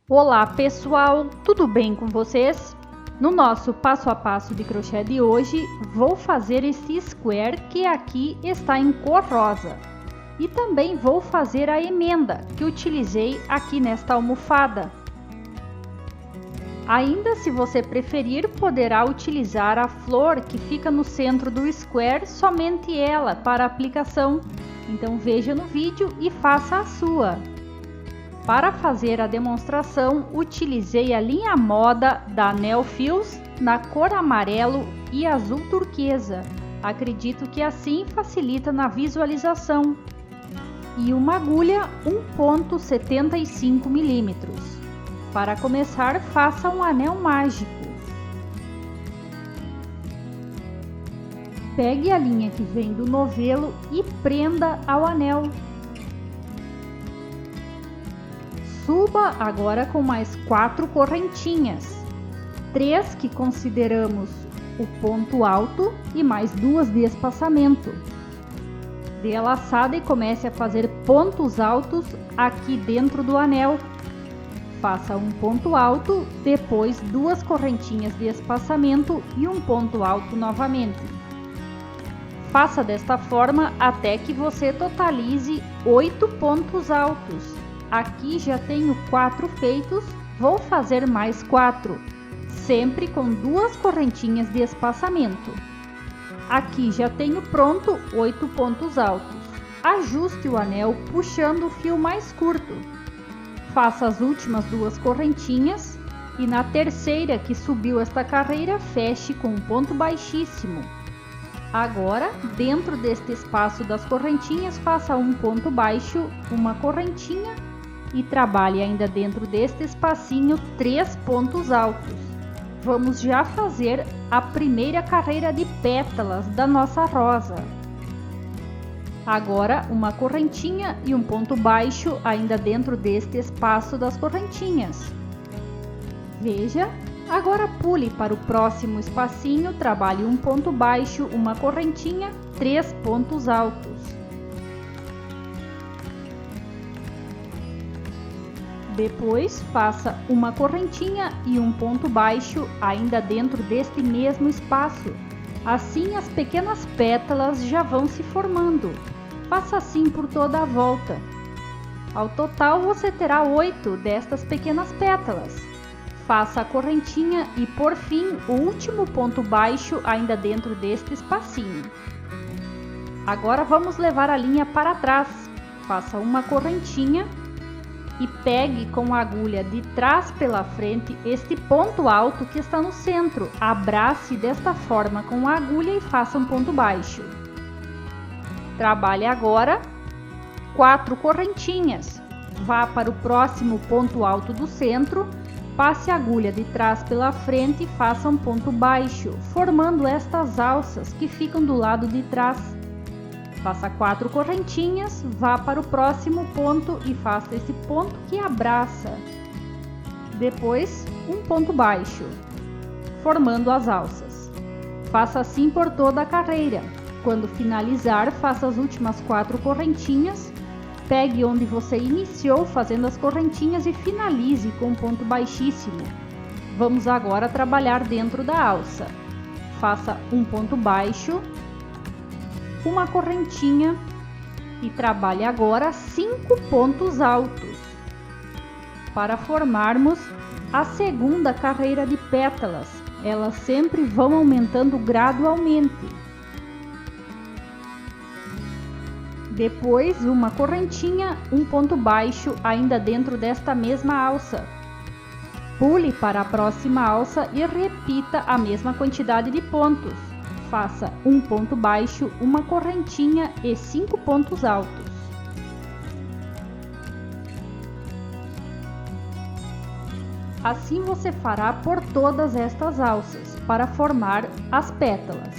Olá pessoal, tudo bem com vocês? No nosso passo a passo de crochê de hoje, vou fazer esse square que aqui está em cor rosa. E também vou fazer a emenda que utilizei aqui nesta almofada. Ainda, se você preferir, poderá utilizar a flor que fica no centro do square, somente ela, para aplicação. Então veja no vídeo e faça a sua. Para fazer a demonstração, utilizei a linha moda da Neofios na cor amarelo e azul turquesa. Acredito que assim facilita na visualização. E uma agulha 1,75 mm. Para começar, faça um anel mágico. Pegue a linha que vem do novelo e prenda ao anel. Suba agora com mais 4 correntinhas, 3 que consideramos o ponto alto e mais 2 de espaçamento. Dê a laçada e comece a fazer pontos altos aqui dentro do anel. Faça um ponto alto, depois 2 correntinhas de espaçamento e um ponto alto novamente. Faça desta forma até que você totalize 8 pontos altos. Aqui já tenho 4 feitos, vou fazer mais 4, sempre com 2 correntinhas de espaçamento. Aqui já tenho pronto 8 pontos altos. Ajuste o anel puxando o fio mais curto. Faça as últimas 2 correntinhas e na terceira que subiu esta carreira, feche com um ponto baixíssimo. Agora, dentro deste espaço das correntinhas, faça um ponto baixo, uma correntinha e trabalhe ainda dentro deste espacinho 3 pontos altos. Vamos já fazer a primeira carreira de pétalas da nossa rosa. Agora uma correntinha e um ponto baixo ainda dentro deste espaço das correntinhas. Veja, agora pule para o próximo espacinho, trabalhe um ponto baixo, uma correntinha, 3 pontos altos. Depois, faça uma correntinha e um ponto baixo ainda dentro deste mesmo espaço. Assim, as pequenas pétalas já vão se formando. Faça assim por toda a volta. Ao total, você terá 8 destas pequenas pétalas. Faça a correntinha e, por fim, o último ponto baixo ainda dentro deste espacinho. Agora, vamos levar a linha para trás. Faça uma correntinha e pegue com a agulha de trás pela frente este ponto alto que está no centro. Abrace desta forma com a agulha e faça um ponto baixo. Trabalhe agora 4 correntinhas. Vá para o próximo ponto alto do centro, passe a agulha de trás pela frente e faça um ponto baixo, formando estas alças que ficam do lado de trás. Faça 4 correntinhas, vá para o próximo ponto e faça esse ponto que abraça. Depois, um ponto baixo, formando as alças. Faça assim por toda a carreira. Quando finalizar, faça as últimas 4 correntinhas, pegue onde você iniciou fazendo as correntinhas e finalize com um ponto baixíssimo. Vamos agora trabalhar dentro da alça. Faça um ponto baixo, uma correntinha e trabalhe agora 5 pontos altos para formarmos a segunda carreira de pétalas. Elas sempre vão aumentando gradualmente. Depois, uma correntinha, um ponto baixo ainda dentro desta mesma alça. Pule para a próxima alça e repita a mesma quantidade de pontos. Faça um ponto baixo, uma correntinha e 5 pontos altos. Assim você fará por todas estas alças, para formar as pétalas.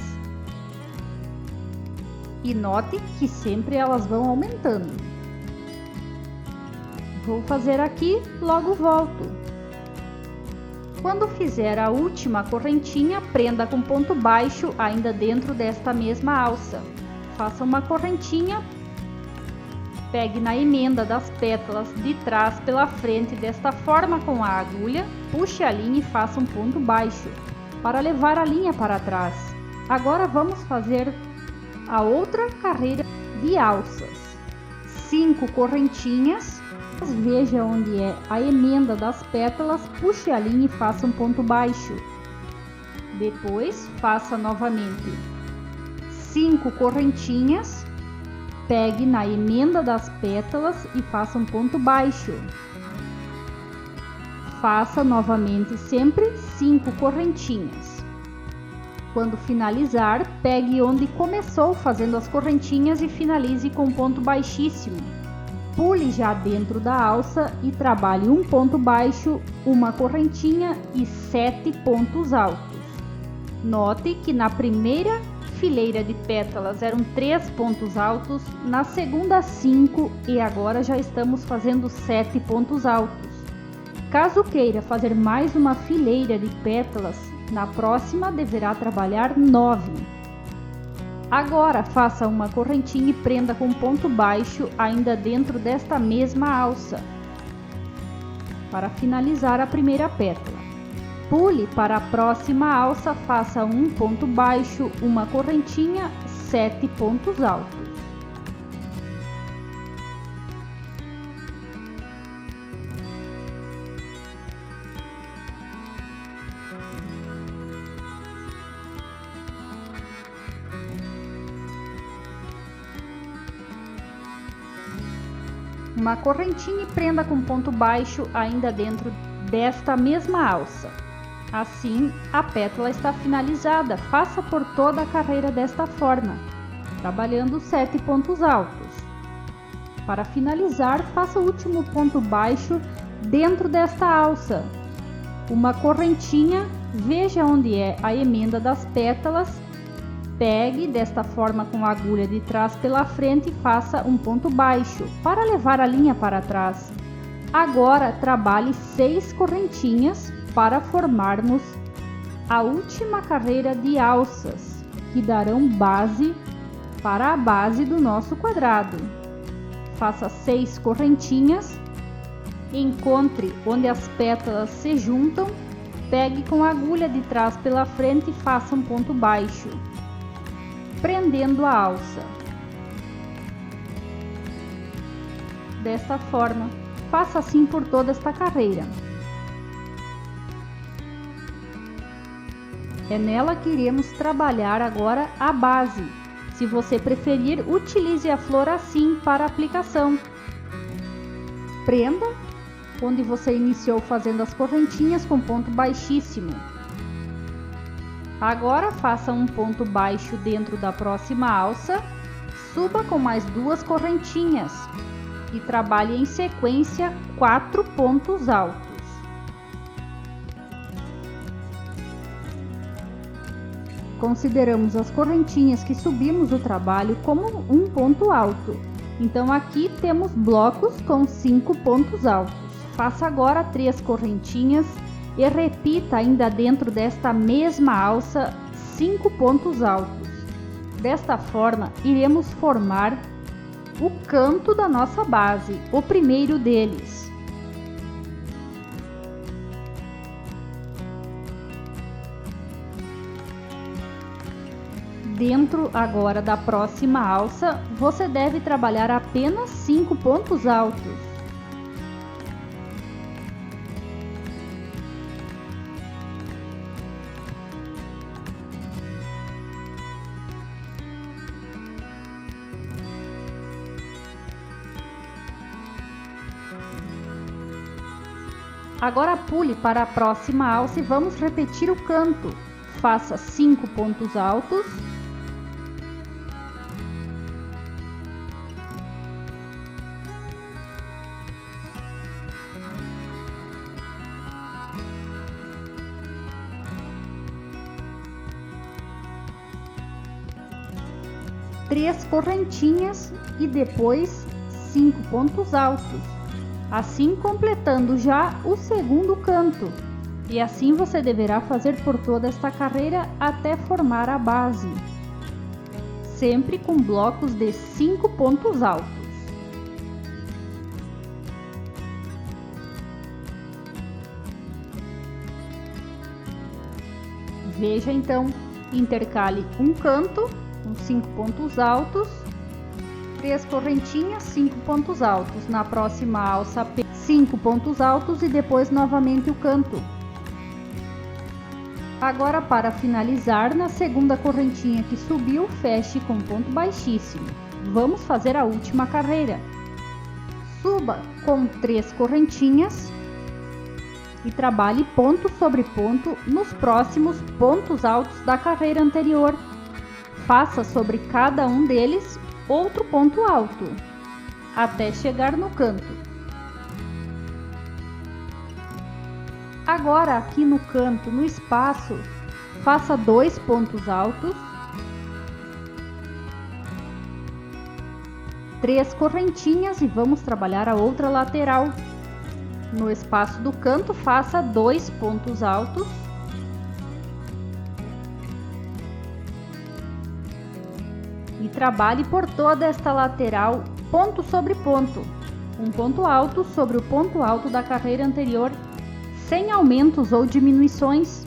E note que sempre elas vão aumentando. Vou fazer aqui, logo volto. Quando fizer a última correntinha, prenda com ponto baixo ainda dentro desta mesma alça. Faça uma correntinha Pegue na emenda das pétalas de trás pela frente desta forma com a agulha, puxe a linha e faça um ponto baixo para levar a linha para trás. Agora vamos fazer a outra carreira de alças. 5 correntinhas, veja onde é a emenda das pétalas, puxe a linha e faça um ponto baixo. Depois faça novamente 5 correntinhas, pegue na emenda das pétalas e faça um ponto baixo. Faça novamente sempre 5 correntinhas. Quando finalizar, pegue onde começou fazendo as correntinhas e finalize com ponto baixíssimo. Pule já dentro da alça e trabalhe um ponto baixo, uma correntinha e 7 pontos altos. Note que na primeira fileira de pétalas eram 3 pontos altos, na segunda 5 e agora já estamos fazendo 7 pontos altos. Caso queira fazer mais uma fileira de pétalas, na próxima deverá trabalhar 9. Agora faça uma correntinha e prenda com ponto baixo ainda dentro desta mesma alça, para finalizar a primeira pétala. Pule para a próxima alça, faça um ponto baixo, uma correntinha, 7 pontos altos. Uma correntinha e prenda com ponto baixo ainda dentro desta mesma alça. Assim, a pétala está finalizada. Faça por toda a carreira desta forma, trabalhando 7 pontos altos. Para finalizar, faça o último ponto baixo dentro desta alça. Uma correntinha, veja onde é a emenda das pétalas, pegue desta forma com a agulha de trás pela frente e faça um ponto baixo para levar a linha para trás. Agora trabalhe 6 correntinhas para formarmos a última carreira de alças, que darão base para a base do nosso quadrado. Faça 6 correntinhas, encontre onde as pétalas se juntam, pegue com a agulha de trás pela frente e faça um ponto baixo, prendendo a alça. Desta forma, faça assim por toda esta carreira. É nela que iremos trabalhar agora a base. Se você preferir, utilize a flor assim para aplicação. Prenda onde você iniciou fazendo as correntinhas com ponto baixíssimo. Agora faça um ponto baixo dentro da próxima alça, suba com mais 2 correntinhas e trabalhe em sequência 4 pontos altos. Consideramos as correntinhas que subimos o trabalho como um ponto alto. Então aqui temos blocos com 5 pontos altos. Faça agora 3 correntinhas e repita ainda dentro desta mesma alça 5 pontos altos. Desta forma, iremos formar o canto da nossa base, o primeiro deles. Dentro agora da próxima alça, você deve trabalhar apenas 5 pontos altos. Agora pule para a próxima alça e vamos repetir o canto. Faça 5 pontos altos. Três correntinhas e depois 5 pontos altos, assim completando já o segundo canto. E assim você deverá fazer por toda esta carreira até formar a base, sempre com blocos de 5 pontos altos. Veja então, intercale um canto com 5 pontos altos, 3 correntinhas, 5 pontos altos. Na próxima alça, 5 pontos altos e depois novamente o canto. Agora, para finalizar, na segunda correntinha que subiu, feche com ponto baixíssimo. Vamos fazer a última carreira. Suba com 3 correntinhas e trabalhe ponto sobre ponto nos próximos pontos altos da carreira anterior. Faça sobre cada um deles outro ponto alto, até chegar no canto. Agora, aqui no canto, no espaço, faça 2 pontos altos, 3 correntinhas e vamos trabalhar a outra lateral. No espaço do canto, faça 2 pontos altos, e trabalhe por toda esta lateral ponto sobre ponto, um ponto alto sobre o ponto alto da carreira anterior, sem aumentos ou diminuições.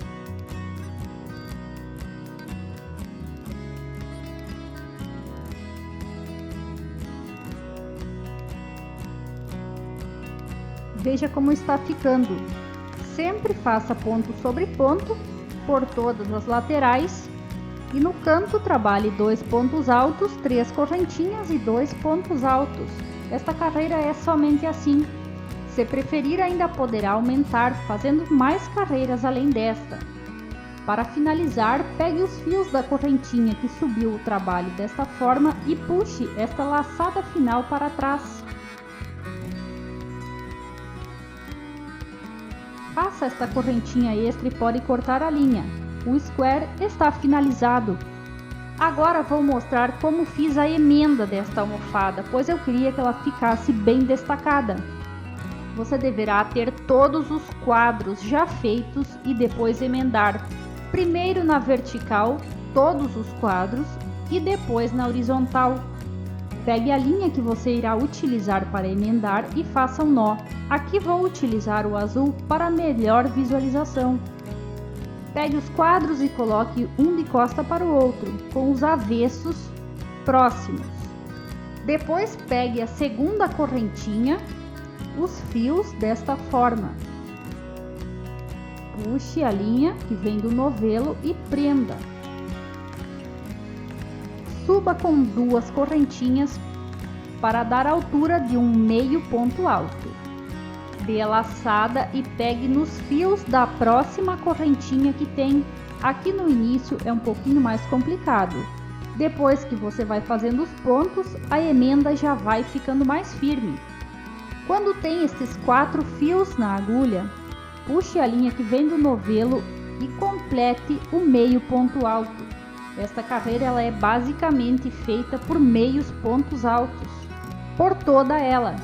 Veja como está ficando. Sempre faça ponto sobre ponto por todas as laterais e no canto trabalhe 2 pontos altos, 3 correntinhas e 2 pontos altos. Esta carreira é somente assim. Se preferir, ainda poderá aumentar fazendo mais carreiras além desta. Para finalizar, pegue os fios da correntinha que subiu o trabalho desta forma e puxe esta laçada final para trás. Faça esta correntinha extra e pode cortar a linha. O square está finalizado. Agora vou mostrar como fiz a emenda desta almofada, pois eu queria que ela ficasse bem destacada. Você deverá ter todos os quadros já feitos e depois emendar. Primeiro na vertical, todos os quadros, e depois na horizontal. Pegue a linha que você irá utilizar para emendar e faça um nó. Aqui vou utilizar o azul para melhor visualização. Pegue os quadros e coloque um de costa para o outro, com os avessos próximos. Depois pegue a segunda correntinha, os fios desta forma. Puxe a linha que vem do novelo e prenda. Suba com 2 correntinhas para dar altura de um meio ponto alto. Dê a laçada e pegue nos fios da próxima correntinha que tem. Aqui no início é um pouquinho mais complicado. Depois que você vai fazendo os pontos, a emenda já vai ficando mais firme. Quando tem estes 4 fios na agulha, puxe a linha que vem do novelo e complete o meio ponto alto. Esta carreira ela é basicamente feita por meios pontos altos, por toda ela.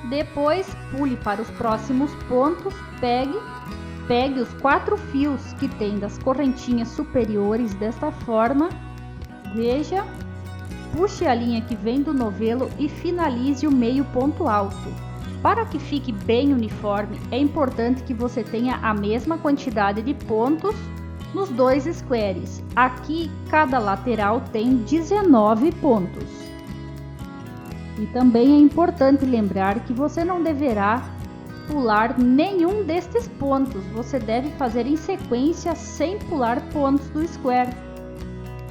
Depois pule para os próximos pontos, pegue os 4 fios que tem das correntinhas superiores desta forma, veja, puxe a linha que vem do novelo e finalize o meio ponto alto. Para que fique bem uniforme, é importante que você tenha a mesma quantidade de pontos nos 2 squares. Aqui cada lateral tem 19 pontos. E também é importante lembrar que você não deverá pular nenhum destes pontos. Você deve fazer em sequência sem pular pontos do square.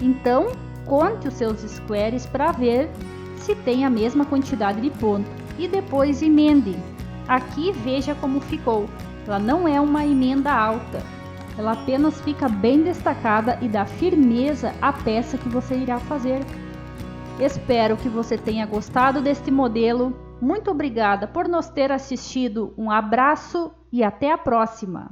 Então, conte os seus squares para ver se tem a mesma quantidade de pontos. E depois emende. Aqui veja como ficou. Ela não é uma emenda alta. Ela apenas fica bem destacada e dá firmeza à peça que você irá fazer. Espero que você tenha gostado deste modelo. Muito obrigada por nos ter assistido. Um abraço e até a próxima!